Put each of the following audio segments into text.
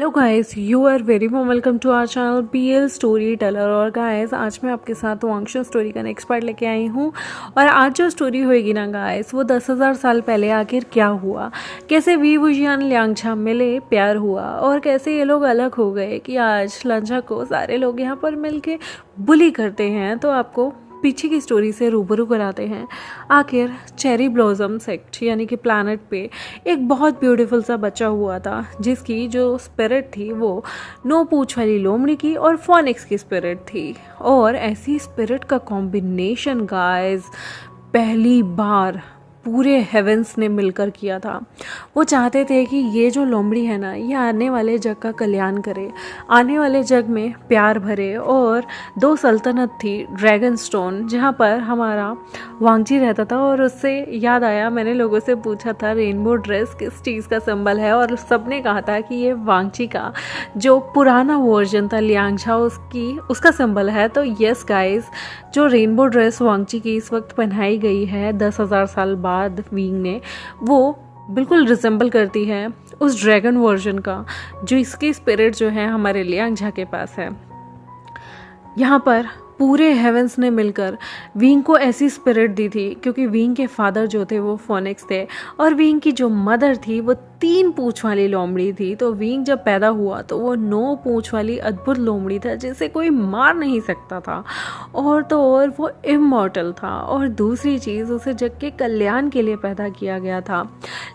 Hello guys, you are very warm welcome to our channel PL story teller. और guys, आज मैं आपके साथ वांगशू स्टोरी का नेक्स्ट पार्ट लेके आई हूँ। और आज जो स्टोरी होएगी ना गाइस, वो 10,000 साल पहले आखिर क्या हुआ, कैसे वी वुजियान लियांगछा मिले, प्यार हुआ और कैसे ये लोग अलग हो गए कि आज लंचा को सारे लोग यहाँ पर मिलके बुली करते हैं। तो आपको पीछे की स्टोरी से रूबरू कराते हैं। आखिर चेरी ब्लॉसम सेक्ट यानी कि प्लैनेट पे एक बहुत ब्यूटीफुल सा बच्चा हुआ था, जिसकी जो स्पिरिट थी वो नो पूंछ वाली लोमड़ी की और फोनिक्स की स्पिरिट थी। और ऐसी स्पिरिट का कॉम्बिनेशन गाइस पहली बार पूरे हेवेंस ने मिलकर किया था। वो चाहते थे कि ये जो लोमड़ी है ना, ये आने वाले जग का कल्याण करे, आने वाले जग में प्यार भरे। और दो सल्तनत थी, ड्रैगन स्टोन जहाँ पर हमारा वांगजी रहता था। और उससे याद आया, मैंने लोगों से पूछा था रेनबो ड्रेस किस चीज़ का सिंबल है, और सबने कहा था कि ये वांगजी का जो पुराना वर्जन था लियांगछा, उसका सिंबल है। तो यस गाइस, जो रेनबो ड्रेस वांगजी की इस वक्त पहनाई गई है 10,000 साल बाद वींग ने, वो बिल्कुल रिजेंबल करती है उस ड्रैगन वर्जन का, जो इसकी स्पिरिट जो है हमारे लियांगछा के पास है। यहाँ पर पूरे हेवेंस ने मिलकर वींग को ऐसी स्पिरिट दी थी, क्योंकि वींग के फादर जो थे वो फोनिक्स थे और वींग की जो मदर थी वो 3 पूंछ वाली लोमड़ी थी। तो वींग जब पैदा हुआ तो वो 9 पूंछ वाली अद्भुत लोमड़ी था, जिसे कोई मार नहीं सकता था। और तो और वो इमॉर्टल था। और दूसरी चीज़, उसे जग के कल्याण के लिए पैदा किया गया था।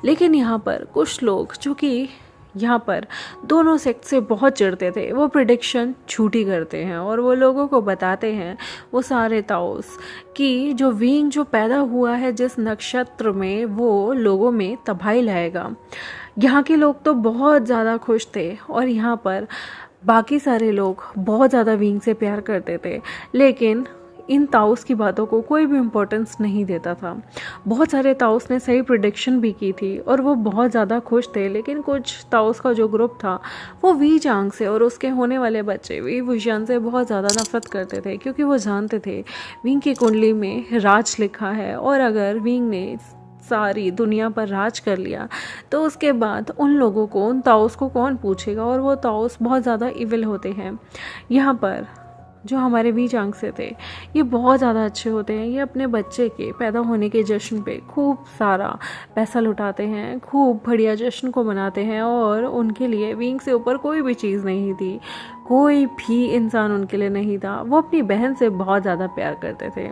लेकिन यहाँ पर कुछ लोग जो कि यहाँ पर दोनों सेक्ट से बहुत चिढ़ते थे, वो प्रिडिक्शन झूठी करते हैं और वो लोगों को बताते हैं, वो सारे ताओस, कि जो वींग जो पैदा हुआ है जिस नक्षत्र में, वो लोगों में तबाही लाएगा। यहाँ के लोग तो बहुत ज़्यादा खुश थे और यहाँ पर बाकी सारे लोग बहुत ज़्यादा वींग से प्यार करते थे, लेकिन इन ताउस की बातों को कोई भी इम्पोर्टेंस नहीं देता था। बहुत सारे ताउस ने सही प्रिडिक्शन भी की थी और वो बहुत ज़्यादा खुश थे, लेकिन कुछ ताउस का जो ग्रुप था वो वी चांग से और उसके होने वाले बच्चे वी वुजियान से बहुत ज़्यादा नफरत करते थे, क्योंकि वो जानते थे विंग की कुंडली में राज लिखा है और अगर विंग ने सारी दुनिया पर राज कर लिया तो उसके बाद उन लोगों को, उन ताउस को कौन पूछेगा। और वो ताउस बहुत ज़्यादा इविल होते हैं। यहाँ पर जो हमारे वी चांग से थे, ये बहुत ज़्यादा अच्छे होते हैं। ये अपने बच्चे के पैदा होने के जश्न पे खूब सारा पैसा लुटाते हैं, खूब बढ़िया जश्न को मनाते हैं। और उनके लिए विंग से ऊपर कोई भी चीज़ नहीं थी, कोई भी इंसान उनके लिए नहीं था। वो अपनी बहन से बहुत ज़्यादा प्यार करते थे।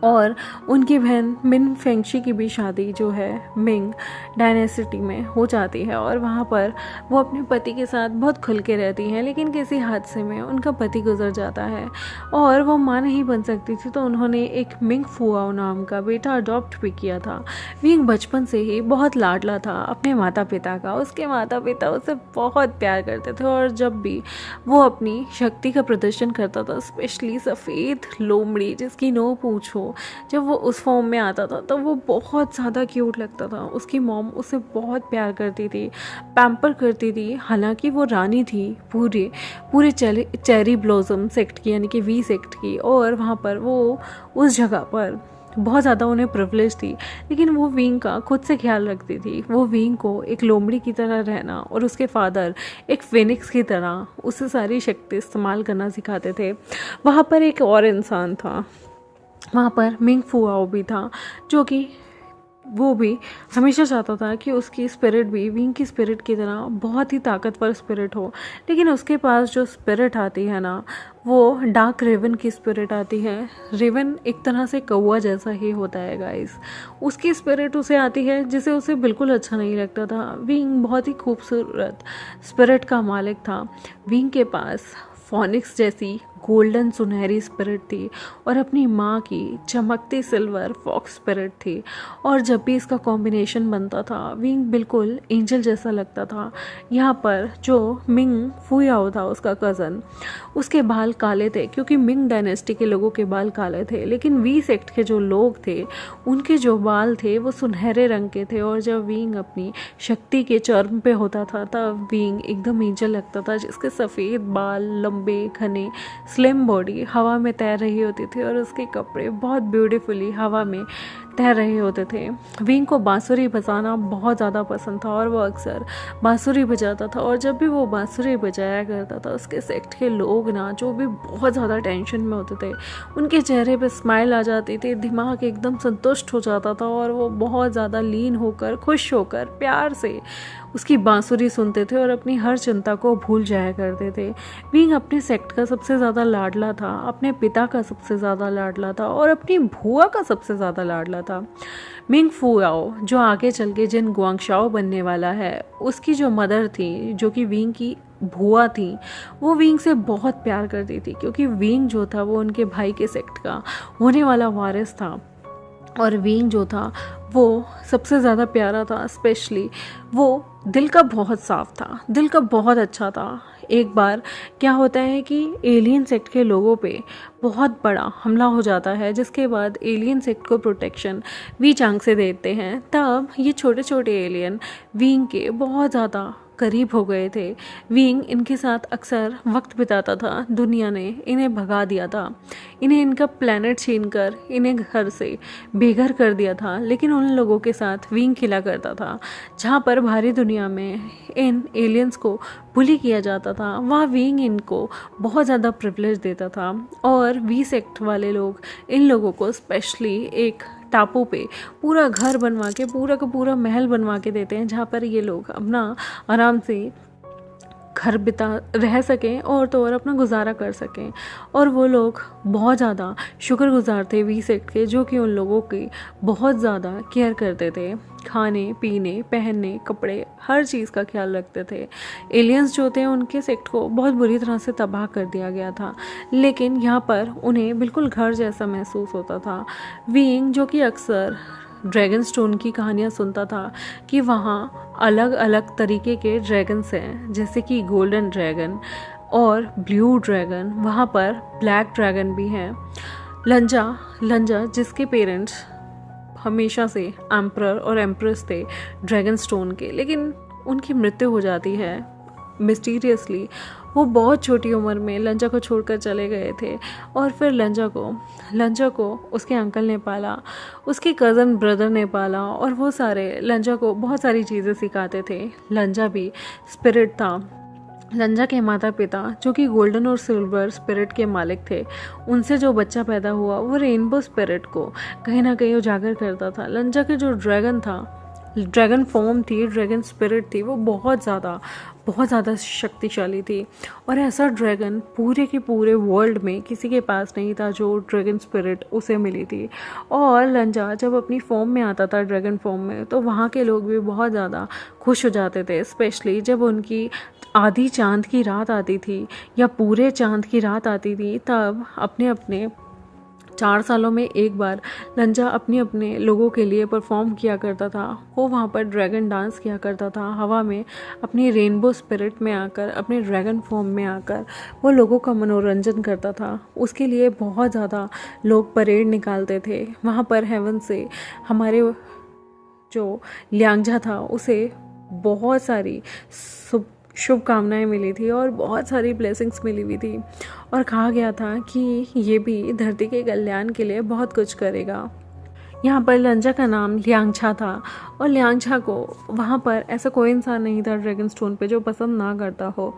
और उनकी बहन मिन फेंगशी की भी शादी जो है मिंग डायनेसिटी में हो जाती है और वहाँ पर वो अपने पति के साथ बहुत खुल के रहती हैं। लेकिन किसी हादसे में उनका पति गुजर जाता है और वो माँ नहीं बन सकती थी, तो उन्होंने एक मिंग फुआओ नाम का बेटा अडॉप्ट भी किया था। मिंग बचपन से ही बहुत लाडला था अपने माता पिता का। उसके माता पिता उसे बहुत प्यार करते थे और जब भी वो अपनी शक्ति का प्रदर्शन करता था, स्पेशली सफ़ेद लोमड़ी जिसकी 9 पूंछ हो, जब वो उस फॉर्म में आता था तो वो बहुत ज़्यादा क्यूट लगता था। उसकी मॉम उसे बहुत प्यार करती थी, पैम्पर करती थी। हालांकि वो रानी थी पूरे चेरी ब्लॉसम सेक्ट की, यानी कि वी सेक्ट की। और वहाँ पर वो उस जगह पर बहुत ज़्यादा उन्हें प्रिविलेज थी, लेकिन वो विंग का खुद से ख्याल रखती थी। वो विंग को एक लोमड़ी की तरह रहना और उसके फादर एक फिनिक्स की तरह उसे सारी शक्ति इस्तेमाल करना सिखाते थे। वहाँ पर एक और इंसान था, वहाँ पर मिंग फुआओ भी था, जो कि वो भी हमेशा चाहता था कि उसकी स्पिरिट भी विंग की स्पिरिट की तरह बहुत ही ताकतवर स्पिरिट हो। लेकिन उसके पास जो स्पिरिट आती है ना, वो डार्क रेवन की स्पिरिट आती है। रेवन एक तरह से कौवा जैसा ही होता है गाइस। उसकी स्पिरिट उसे आती है जिसे उसे बिल्कुल अच्छा नहीं लगता था। विंग बहुत ही खूबसूरत स्पिरिट का मालिक था। विंग के पास फोनिक्स जैसी गोल्डन सुनहरी स्पिरिट थी और अपनी माँ की चमकती सिल्वर फॉक्स स्पिरिट थी। और जब भी इसका कॉम्बिनेशन बनता था, विंग बिल्कुल एंजल जैसा लगता था। यहाँ पर जो मिंग फुयाओ था, उसका कज़न, उसके बाल काले थे, क्योंकि मिंग डायनेस्टी के लोगों के बाल काले थे। लेकिन वी सेक्ट के जो लोग थे, उनके जो बाल थे वो सुनहरे रंग के थे। और जब विंग अपनी शक्ति के चरम पे होता था तब विंग एकदम एंजल लगता था, जिसके सफ़ेद बाल, लंबे घने स्लिम बॉडी हवा में तैर रही होती थी और उसके कपड़े बहुत ब्यूटीफुली हवा में तैर रहे होते थे। विंग को बांसुरी बजाना बहुत ज़्यादा पसंद था और वो अक्सर बांसुरी बजाता था, और जब भी वो बांसुरी बजाया करता था उसके सेक्ट के लोग ना, जो भी बहुत ज़्यादा टेंशन में होते थे, उनके चेहरे पे स्माइल आ जाती थी, दिमाग एकदम संतुष्ट हो जाता था और वो बहुत ज़्यादा लीन होकर, खुश होकर, प्यार से उसकी बांसुरी सुनते थे और अपनी हर चिंता को भूल जाया करते थे। विंग अपने सेक्ट का सबसे ज़्यादा लाडला था, अपने पिता का सबसे ज़्यादा लाडला था और अपनी भुआ का सबसे ज़्यादा लाडला था। मिंग फुआओ, जो आगे चल के जिन गुआंगशाओ बनने वाला है, उसकी जो मदर थी, जो कि विंग की भुआ थी, वो विंग से बहुत प्यार करती थी, क्योंकि विंग जो था वो उनके भाई के सेक्ट का होने वाला वारिस था। और विंग जो था वो सबसे ज़्यादा प्यारा था, स्पेशली वो दिल का बहुत साफ था, दिल का बहुत अच्छा था। एक बार क्या होता है कि एलियन सेक्ट के लोगों पे बहुत बड़ा हमला हो जाता है, जिसके बाद एलियन सेक्ट को प्रोटेक्शन वी चांग से देते हैं। तब ये छोटे छोटे एलियन विंग के बहुत ज़्यादा करीब हो गए थे। विंग इनके साथ अक्सर वक्त बिताता था। दुनिया ने इन्हें भगा दिया था, इन्हें इनका प्लेनेट छीनकर इन्हें घर से बेघर कर दिया था, लेकिन उन लोगों के साथ विंग खिला करता था। जहाँ पर भारी दुनिया में इन एलियंस को बुली किया जाता था, वहाँ विंग इनको बहुत ज़्यादा प्रिविलेज देता था और वी सेक्ट वाले लोग इन लोगों को स्पेशली एक टापू पे पूरा घर बनवा के, पूरा का पूरा महल बनवा के देते हैं, जहाँ पर ये लोग अपना आराम से घर बिता रह सकें और तो और अपना गुजारा कर सकें। और वो लोग बहुत ज़्यादा शुक्रगुजार थे वी सेक्ट के, जो कि उन लोगों की बहुत ज़्यादा केयर करते थे, खाने पीने, पहनने, कपड़े, हर चीज़ का ख्याल रखते थे। एलियंस जो थे उनके सेक्ट को बहुत बुरी तरह से तबाह कर दिया गया था, लेकिन यहाँ पर उन्हें बिल्कुल घर जैसा महसूस होता था। विंग, जो कि अक्सर ड्रैगन स्टोन की कहानियाँ सुनता था कि वहाँ अलग अलग तरीके के ड्रैगन्स हैं, जैसे कि गोल्डन ड्रैगन और ब्लू ड्रैगन, वहाँ पर ब्लैक ड्रैगन भी हैं। लंजा जिसके पेरेंट्स हमेशा से एम्परर और एम्प्रेस थे ड्रैगन स्टोन के, लेकिन उनकी मृत्यु हो जाती है मिस्टीरियसली। वो बहुत छोटी उम्र में लंजा को छोड़कर चले गए थे और फिर लंजा को उसके अंकल ने पाला, उसके कज़न ब्रदर ने पाला और वो सारे लंजा को बहुत सारी चीज़ें सिखाते थे। लंजा भी स्पिरिट था। लंजा के माता पिता, जो कि गोल्डन और सिल्वर स्पिरिट के मालिक थे, उनसे जो बच्चा पैदा हुआ वो रेनबो स्पिरिट को कहीं ना कहीं उजागर करता था। लंजा के जो ड्रैगन था, ड्रैगन फॉर्म थी, ड्रैगन स्पिरिट थी, वो बहुत ज़्यादा शक्तिशाली थी और ऐसा ड्रैगन पूरे के पूरे वर्ल्ड में किसी के पास नहीं था जो ड्रैगन स्पिरिट उसे मिली थी। और लंजा जब अपनी फॉर्म में आता था, ड्रैगन फॉर्म में, तो वहाँ के लोग भी बहुत ज़्यादा खुश हो जाते थे, स्पेशली जब उनकी आधी चांद की रात आती थी या पूरे चांद की रात आती थी। तब अपने 4 सालों में एक बार लंजा अपने लोगों के लिए परफॉर्म किया करता था। वो वहाँ पर ड्रैगन डांस किया करता था हवा में, अपनी रेनबो स्पिरिट में आकर, अपने ड्रैगन फॉर्म में आकर वो लोगों का मनोरंजन करता था। उसके लिए बहुत ज़्यादा लोग परेड निकालते थे। वहाँ पर हेवन से हमारे जो लियांगजा था उसे बहुत सारी शुभकामनाएं मिली थी और बहुत सारी ब्लेसिंग्स मिली हुई थी और कहा गया था कि ये भी धरती के कल्याण के लिए बहुत कुछ करेगा। यहाँ पर लंजा का नाम लियांगछा था और लियांगछा को वहाँ पर ऐसा कोई इंसान नहीं था ड्रैगन स्टोन पे जो पसंद ना करता हो।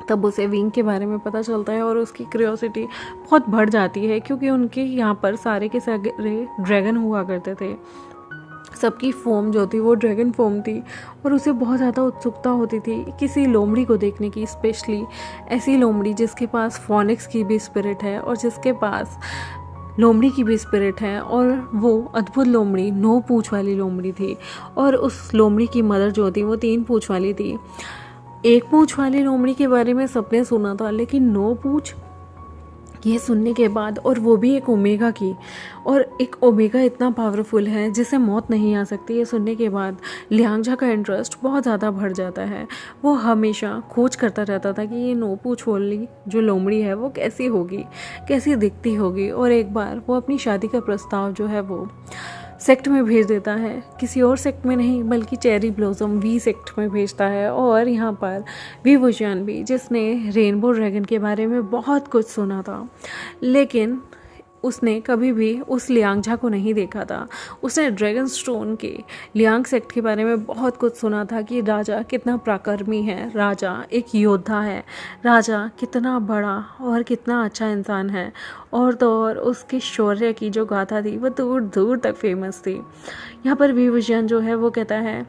तब उसे विंग के बारे में पता चलता है और उसकी क्यूरियोसिटी बहुत बढ़ जाती है, क्योंकि उनके यहाँ पर सारे के सारे ड्रैगन हुआ करते थे। सबकी फॉर्म जो थी वो ड्रैगन फॉर्म थी और उसे बहुत ज़्यादा उत्सुकता होती थी किसी लोमड़ी को देखने की, स्पेशली ऐसी लोमड़ी जिसके पास फोनिक्स की भी स्पिरिट है और जिसके पास लोमड़ी की भी स्पिरिट है। और वो अद्भुत लोमड़ी 9 पूँछ वाली लोमड़ी थी और उस लोमड़ी की मदर जो थी वो 3 पूँछ वाली थी। 1 पूँछ वाली लोमड़ी के बारे में सबने सुना था, लेकिन 9 पूँछ, ये सुनने के बाद, और वो भी एक ओमेगा की, और एक ओमेगा इतना पावरफुल है जिसे मौत नहीं आ सकती, ये सुनने के बाद लियांगजा का इंटरेस्ट बहुत ज़्यादा बढ़ जाता है। वो हमेशा खोज करता रहता था कि ये 9 पूँछ वाली जो लोमड़ी है वो कैसी होगी, कैसी दिखती होगी। और एक बार वो अपनी शादी का प्रस्ताव जो है वो सेक्ट में भेज देता है, किसी और सेक्ट में नहीं बल्कि चेरी ब्लॉसम वी सेक्ट में भेजता है। और यहाँ पर वी वुशियान भी, जिसने रेनबो ड्रैगन के बारे में बहुत कुछ सुना था, लेकिन उसने कभी भी उस लियांगझा को नहीं देखा था। उसने ड्रैगन स्टोन के लियांग सेक्ट के बारे में बहुत कुछ सुना था कि राजा कितना पराक्रमी है, राजा एक योद्धा है, राजा कितना बड़ा और कितना अच्छा इंसान है। और तो और उसके शौर्य की जो गाथा थी वो दूर दूर तक फेमस थी। यहाँ पर विभूषण जो है वो कहता है,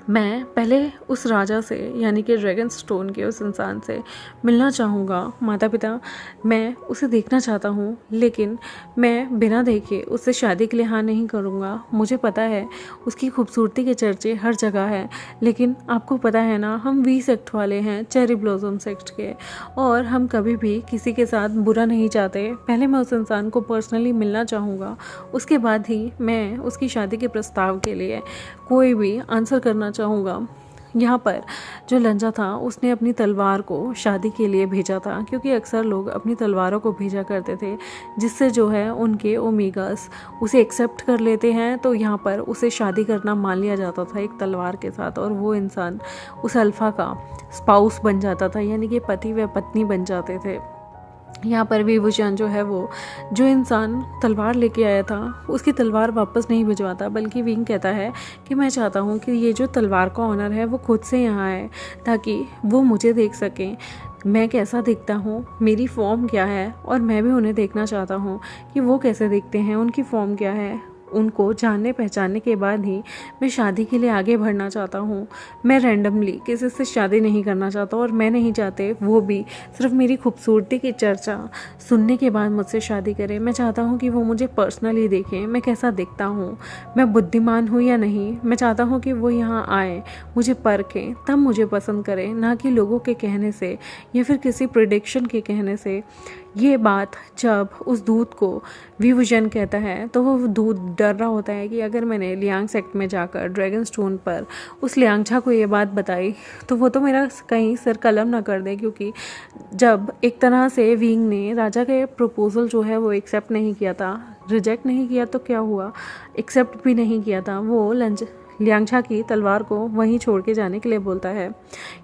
मैं पहले उस राजा से यानी कि ड्रैगन स्टोन के उस इंसान से मिलना चाहूँगा माता पिता। मैं उसे देखना चाहता हूँ, लेकिन मैं बिना देखे उससे शादी के लिए हाँ नहीं करूँगा। मुझे पता है उसकी खूबसूरती के चर्चे हर जगह हैं, लेकिन आपको पता है ना, हम वी सेक्ट वाले हैं, चेरी ब्लॉसम सेक्ट के, और हम कभी भी किसी के साथ बुरा नहीं चाहते। पहले मैं उस इंसान को पर्सनली मिलना चाहूँगा, उसके बाद ही मैं उसकी शादी के प्रस्ताव के लिए कोई भी आंसर करना चाहूँगा। यहाँ पर जो लंजा था उसने अपनी तलवार को शादी के लिए भेजा था, क्योंकि अक्सर लोग अपनी तलवारों को भेजा करते थे, जिससे जो है उनके ओमेगास उसे एक्सेप्ट कर लेते हैं। तो यहाँ पर उसे शादी करना मान लिया जाता था एक तलवार के साथ, और वो इंसान उस अल्फा का स्पाउस बन जाता था, यानी कि पति व पत्नी बन जाते थे। यहाँ पर विभूषण जो है वो जो इंसान तलवार लेके आया था उसकी तलवार वापस नहीं भिजवाता, बल्कि विंग कहता है कि मैं चाहता हूँ कि ये जो तलवार का ऑनर है वो खुद से यहाँ आए, ताकि वो मुझे देख सकें, मैं कैसा दिखता हूँ, मेरी फॉर्म क्या है, और मैं भी उन्हें देखना चाहता हूँ कि वो कैसे दिखते हैं, उनकी फॉर्म क्या है। उनको जानने पहचानने के बाद ही मैं शादी के लिए आगे बढ़ना चाहता हूँ। मैं रैंडमली किसी से शादी नहीं करना चाहता, और मैं नहीं चाहते वो भी सिर्फ मेरी खूबसूरती की चर्चा सुनने के बाद मुझसे शादी करे। मैं चाहता हूँ कि वो मुझे पर्सनली देखें, मैं कैसा दिखता हूँ, मैं बुद्धिमान हूँ या नहीं। मैं चाहता हूँ कि वो यहाँ आए, मुझे परखें, तब मुझे पसंद करें, ना कि लोगों के कहने से या फिर किसी प्रेडिक्शन के कहने से। ये बात जब उस दूत को विभूषण कहता है तो वो दूत डर रहा होता है कि अगर मैंने लियांग सेक्ट में जाकर ड्रैगन स्टोन पर उस लियांगझा को ये बात बताई तो वो तो मेरा कहीं सिर कलम ना कर दे, क्योंकि जब एक तरह से विंग ने राजा के प्रपोजल जो है वो एक्सेप्ट नहीं किया था, रिजेक्ट नहीं किया तो क्या हुआ, एक्सेप्ट भी नहीं किया था, वो लियांगझा की तलवार को वहीं छोड़ के जाने के लिए बोलता है।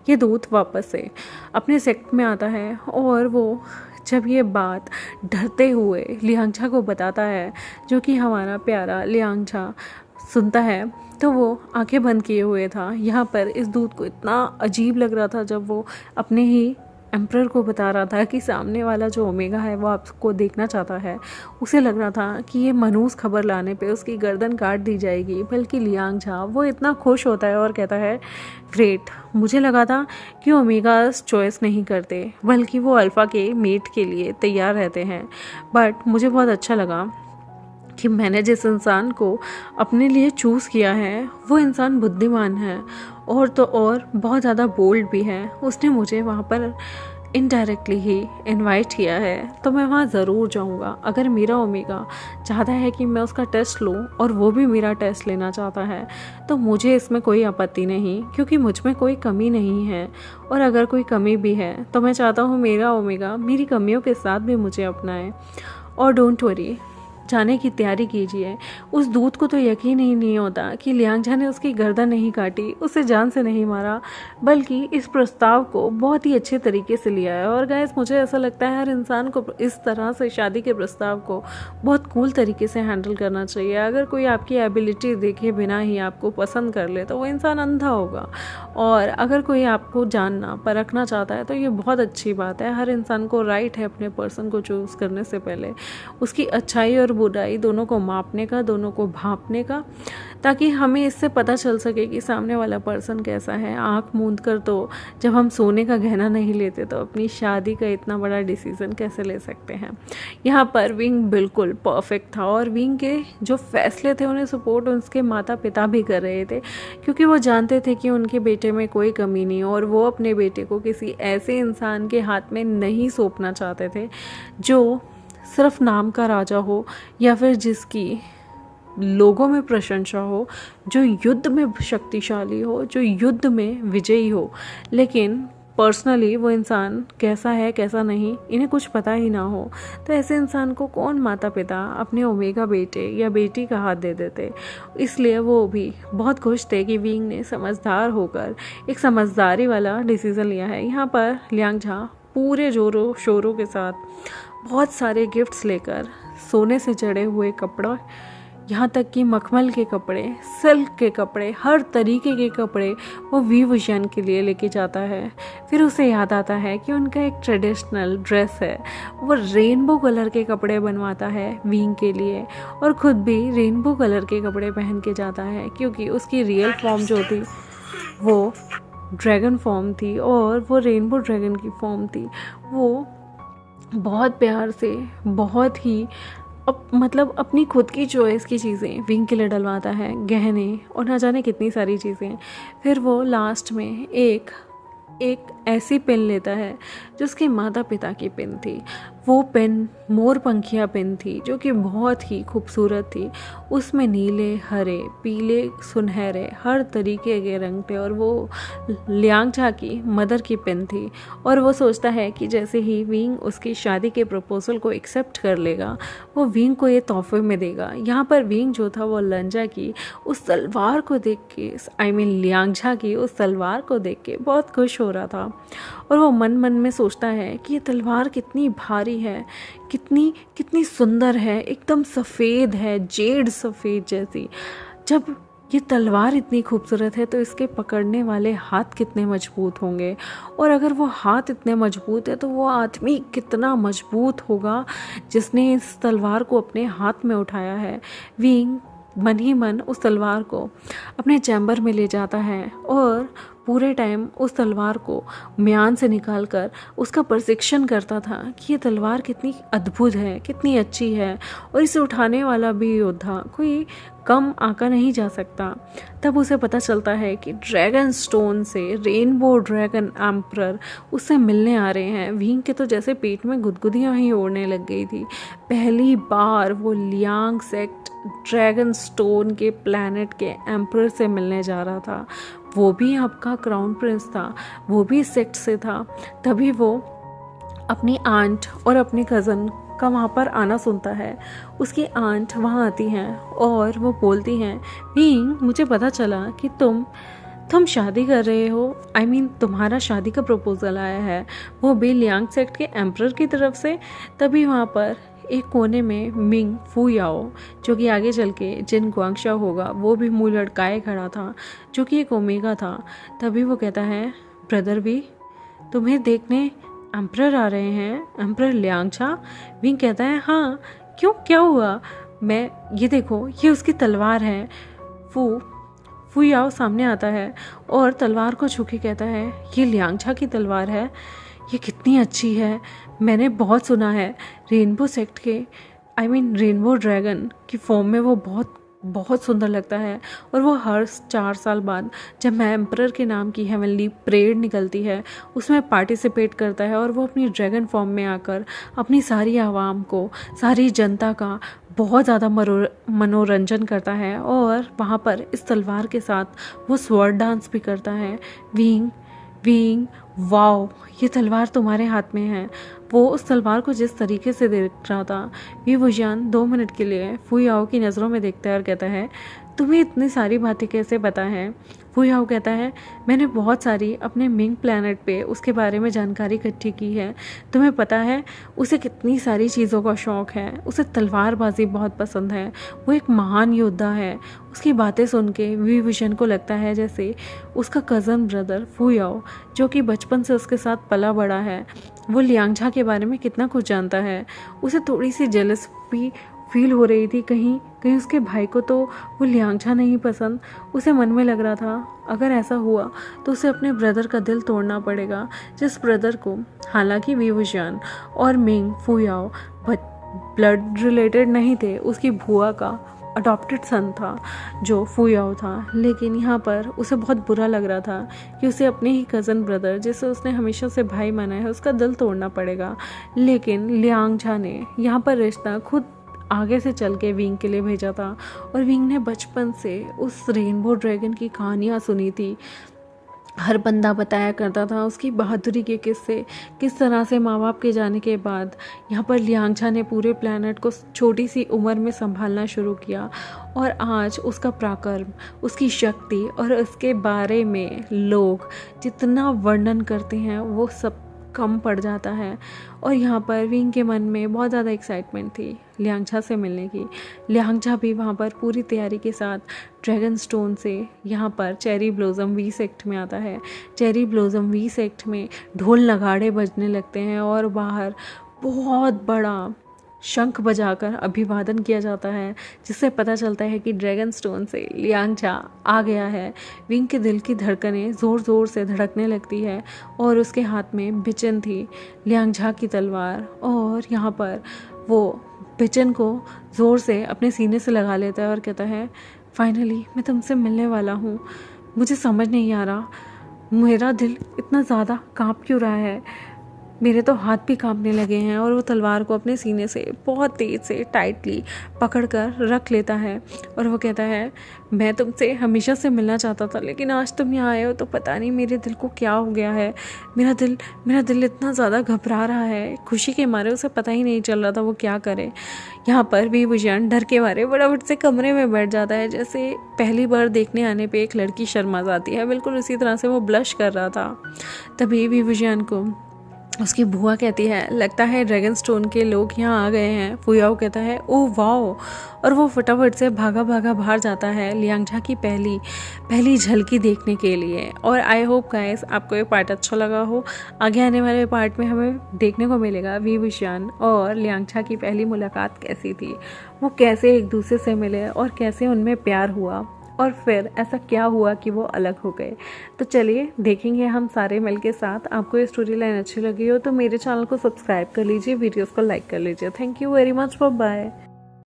ये दूत वापस से अपने सेक्ट में आता है, और वो जब ये बात डरते हुए लियांगझा को बताता है, जो कि हमारा प्यारा लियांगझा सुनता है, तो वो आंखें बंद किए हुए था। यहाँ पर इस दूत को इतना अजीब लग रहा था जब वो अपने ही एम्परर को बता रहा था कि सामने वाला जो ओमेगा है वो आपको देखना चाहता है। उसे लग रहा था कि ये मनूस खबर लाने पे उसकी गर्दन काट दी जाएगी, बल्कि लियांगझा वो इतना खुश होता है और कहता है, ग्रेट, मुझे लगा था कि ओमेगास चॉइस नहीं करते, बल्कि वो अल्फ़ा के मेट के लिए तैयार रहते हैं। बट मुझे बहुत अच्छा लगा कि मैंने जिस इंसान को अपने लिए चूज़ किया है वो इंसान बुद्धिमान है, और तो और बहुत ज़्यादा बोल्ड भी है। उसने मुझे वहाँ पर इनडायरेक्टली ही इनवाइट किया है, तो मैं वहाँ ज़रूर जाऊँगा। अगर मेरा ओमेगा चाहता है कि मैं उसका टेस्ट लूँ और वो भी मेरा टेस्ट लेना चाहता है, तो मुझे इसमें कोई आपत्ति नहीं, क्योंकि मुझ में कोई कमी नहीं है। और अगर कोई कमी भी है तो मैं चाहता हूँ मेरा ओमेगा मेरी कमियों के साथ भी मुझे अपनाए। और डोंट वरी, जाने की तैयारी कीजिए। उस दूत को तो यकीन ही नहीं होता कि लियांगझा ने उसकी गर्दन नहीं काटी, उसे जान से नहीं मारा, बल्कि इस प्रस्ताव को बहुत ही अच्छे तरीके से लिया है। और गाइस, मुझे ऐसा लगता है हर इंसान को इस तरह से शादी के प्रस्ताव को बहुत कूल तरीके से हैंडल करना चाहिए। अगर कोई आपकी एबिलिटी देखे बिना ही आपको पसंद कर ले तो वो इंसान अंधा होगा, और अगर कोई आपको जानना परखना चाहता है तो ये बहुत अच्छी बात है। हर इंसान को राइट है अपने पर्सन को चूज़ करने से पहले उसकी अच्छाई और बुराई दोनों को मापने का, दोनों को भांपने का, ताकि हमें इससे पता चल सके कि सामने वाला पर्सन कैसा है। आँख मूंद कर तो जब हम सोने का गहना नहीं लेते तो अपनी शादी का इतना बड़ा डिसीज़न कैसे ले सकते हैं। यहाँ पर विंग बिल्कुल परफेक्ट था, और विंग के जो फैसले थे उन्हें सपोर्ट उसके माता पिता भी कर रहे थे, क्योंकि वो जानते थे कि उनके बेटे में कोई कमी नहीं, और वो अपने बेटे को किसी ऐसे इंसान के हाथ में नहीं सौंपना चाहते थे जो सिर्फ नाम का राजा हो, या फिर जिसकी लोगों में प्रशंसा हो, जो युद्ध में शक्तिशाली हो, जो युद्ध में विजयी हो, लेकिन पर्सनली वो इंसान कैसा है कैसा नहीं इन्हें कुछ पता ही ना हो। तो ऐसे इंसान को कौन माता पिता अपने ओमेगा बेटे या बेटी का हाथ दे देते। इसलिए वो भी बहुत खुश थे कि विंग ने समझदार होकर एक समझदारी वाला डिसीज़न लिया है। यहाँ पर लियांगझा पूरे जोरों शोरों के साथ बहुत सारे गिफ्ट्स लेकर सोने से जड़े हुए कपड़े, यहाँ तक कि मखमल के कपड़े, सिल्क के कपड़े, हर तरीके के कपड़े वो वी विजन के लिए लेके जाता है। फिर उसे याद आता है कि उनका एक ट्रेडिशनल ड्रेस है, वो रेनबो कलर के कपड़े बनवाता है विंग के लिए और ख़ुद भी रेनबो कलर के कपड़े पहन के जाता है, क्योंकि उसकी रियल फॉर्म जो थी वो ड्रैगन फॉर्म थी और वो रेनबो ड्रैगन की फॉर्म थी। वो बहुत प्यार से, बहुत ही मतलब अपनी खुद की चॉइस की चीज़ें विंग के लिए डलवाता है, गहने और ना जाने कितनी सारी चीज़ें। फिर वो लास्ट में एक ऐसी पेन लेता है जो उसके माता पिता की पेन थी। वो पेन मोर पंखिया पेन थी जो कि बहुत ही खूबसूरत थी। उसमें नीले, हरे, पीले, सुनहरे हर तरीके के रंग थे और वो लियांगझा की मदर की पेन थी। और वो सोचता है कि जैसे ही विंग उसकी शादी के प्रपोजल को एक्सेप्ट कर लेगा, वो विंग को ये तोहफे में देगा। यहाँ पर विंग जो था वो लंजा की उस तलवार को देख के, लियांगझा की उस तलवार को देख के बहुत खुश हो रहा था और वो मन मन में सोचता है कि ये तलवार कितनी भारी है, कितनी सुंदर है, एकदम सफ़ेद है, जेड सफ़ेद जैसी। जब ये तलवार इतनी खूबसूरत है तो इसके पकड़ने वाले हाथ कितने मजबूत होंगे, और अगर वो हाथ इतने मजबूत है तो वो आदमी कितना मजबूत होगा जिसने इस तलवार को अपने हाथ में उठाया है। विंग मन ही मन उस तलवार को अपने चैम्बर में ले जाता है और पूरे टाइम उस तलवार को म्यान से निकालकर उसका प्रशिक्षण करता था कि ये तलवार कितनी अद्भुत है, कितनी अच्छी है और इसे उठाने वाला भी योद्धा कोई कम आका नहीं जा सकता। तब उसे पता चलता है कि ड्रैगन स्टोन से रेनबो ड्रैगन एम्परर उससे मिलने आ रहे हैं। विंग के तो जैसे पेट में गुदगुदियाँ ही उड़ने लग गई थी। पहली बार वो लियांग सेक्ट ड्रैगन स्टोन के प्लैनेट के एम्परर से मिलने जा रहा था। वो भी आपका क्राउन प्रिंस था, वो भी सेक्ट से था। तभी वो अपनी आंट और अपने कज़न का वहाँ पर आना सुनता है। उसकी आंट वहाँ आती हैं और वो बोलती हैं, विंग मुझे पता चला कि तुम शादी कर रहे हो, तुम्हारा शादी का प्रपोजल आया है, वो भी लियांग सेक्ट के एम्परर की तरफ से। तभी वहाँ पर एक कोने में मिंग फुयाओ, जो कि आगे चल के जिन गुआंगशा होगा, वो भी मुंह लटकाए खड़ा था, जो कि एक ओमेगा था। तभी वो कहता है, ब्रदर भी तुम्हें देखने एम्परर आ रहे हैं, एम्परर लियांगझा। विंग कहता है, हाँ क्यों, क्या हुआ? ये देखो, ये उसकी तलवार है। फुयाओ सामने आता है और तलवार को छू के कहता है, ये लियांगझा की तलवार है, ये कितनी अच्छी है। मैंने बहुत सुना है रेनबो सेक्ट के रेनबो ड्रैगन की फॉर्म में वो बहुत सुंदर लगता है और वो हर 4 साल बाद जब मैं एम्परर के नाम की हेवनली परेड निकलती है उसमें पार्टिसिपेट करता है और वो अपनी ड्रैगन फॉर्म में आकर अपनी सारी आवाम को, सारी जनता का बहुत ज़्यादा मनोरंजन करता है और वहाँ पर इस तलवार के साथ वो स्वॉर्ड डांस भी करता है। विंग वाओ, ये तलवार तुम्हारे हाथ में है। वो उस तलवार को जिस तरीके से देख रहा था, वी वुजियान 2 मिनट के लिए फुयाओ की नज़रों में देखता है और कहता है, तुम्हें इतनी सारी बातें कैसे पता है? फुयाओ कहता है, मैंने बहुत सारी अपने मिंग प्लैनेट पे उसके बारे में जानकारी इकट्ठी की है। तुम्हें पता है उसे कितनी सारी चीज़ों का शौक़ है, उसे तलवारबाजी बहुत पसंद है, वो एक महान योद्धा है। उसकी बातें सुन के वी विजन को लगता है जैसे उसका कज़न ब्रदर फुयाओ, जो कि बचपन से उसके साथ पला बड़ा है, वो लियांगझा के बारे में कितना कुछ जानता है। उसे थोड़ी सी जेलस भी फील हो रही थी, कहीं उसके भाई को तो वो लियांगझा नहीं पसंद। उसे मन में लग रहा था अगर ऐसा हुआ तो उसे अपने ब्रदर का दिल तोड़ना पड़ेगा, जिस ब्रदर को हालांकि वी वुजियान और मिंग फुयाओ ब्लड रिलेटेड नहीं थे, उसकी बुआ का अडॉप्टेड सन था जो फुयाओ था। लेकिन यहाँ पर उसे बहुत बुरा लग रहा था कि उसे अपने ही कज़न ब्रदर, जिसे उसने हमेशा से भाई माना है, उसका दिल तोड़ना पड़ेगा। लेकिन लियांगझा ने यहाँ पर रिश्ता खुद आगे से चल के विंग के लिए भेजा था और विंग ने बचपन से उस रेनबो ड्रैगन की कहानियाँ सुनी थी। हर बंदा बताया करता था उसकी बहादुरी के किस्से, किस तरह से माँ बाप के जाने के बाद यहाँ पर लियांगझा ने पूरे प्लैनेट को छोटी सी उम्र में संभालना शुरू किया और आज उसका पराक्रम, उसकी शक्ति और उसके बारे में लोग जितना वर्णन करते हैं वो सब कम पड़ जाता है। और यहाँ पर विंग के मन में बहुत ज़्यादा एक्साइटमेंट थी लियांगछा से मिलने की। लियांगछा भी वहाँ पर पूरी तैयारी के साथ ड्रैगन स्टोन से यहाँ पर चेरी ब्लॉसम वी सेक्ट में आता है। चेरी ब्लॉसम वी सेक्ट में ढोल नगाड़े बजने लगते हैं और बाहर बहुत बड़ा शंख बजाकर अभिवादन किया जाता है, जिससे पता चलता है कि ड्रैगन स्टोन से लियांगछा आ गया है। विंग के दिल की धड़कनें ज़ोर ज़ोर से धड़कने लगती है और उसके हाथ में बिचन थी, लियांगछा की तलवार। और यहाँ पर वो बिचन को ज़ोर से अपने सीने से लगा लेता है और कहता है, फाइनली मैं तुमसे मिलने वाला हूँ। मुझे समझ नहीं आ रहा, मेरा दिल इतना ज़्यादा काँप क्यों रहा है, मेरे तो हाथ भी कांपने लगे हैं। और वो तलवार को अपने सीने से बहुत तेज़ से टाइटली पकड़कर रख लेता है और वो कहता है, मैं तुमसे हमेशा से मिलना चाहता था, लेकिन आज तुम यहाँ आए हो तो पता नहीं मेरे दिल को क्या हो गया है। मेरा दिल इतना ज़्यादा घबरा रहा है, खुशी के मारे उसे पता ही नहीं चल रहा था वो क्या करे। यहाँ पर विभूषण डर के मारे फटाफट से कमरे में बैठ जाता है, जैसे पहली बार देखने आने पे एक लड़की शर्मा जाती है, बिल्कुल उसी तरह से वो ब्लश कर रहा था। तभी विभूषण को उसकी बुआ कहती है, लगता है ड्रैगन स्टोन के लोग यहाँ आ गए हैं। फुयाओ कहता है, ओह वाओ, और वो फटाफट से भागा बाहर जाता है लियांगछा की पहली झलकी देखने के लिए। और आई होप गाइस आपको ये पार्ट अच्छा लगा हो। आगे आने वाले पार्ट में हमें देखने को मिलेगा विभूषण और लियांगछा की पहली मुलाकात कैसी थी, वो कैसे एक दूसरे से मिले और कैसे उनमें प्यार हुआ, और फिर ऐसा क्या हुआ कि वो अलग हो गए। तो चलिए देखेंगे हम सारे मिल के साथ। आपको ये स्टोरी लाइन अच्छी लगी हो तो मेरे चैनल को सब्सक्राइब कर लीजिए, वीडियोस को लाइक कर लीजिए। Thank you very much, bye bye.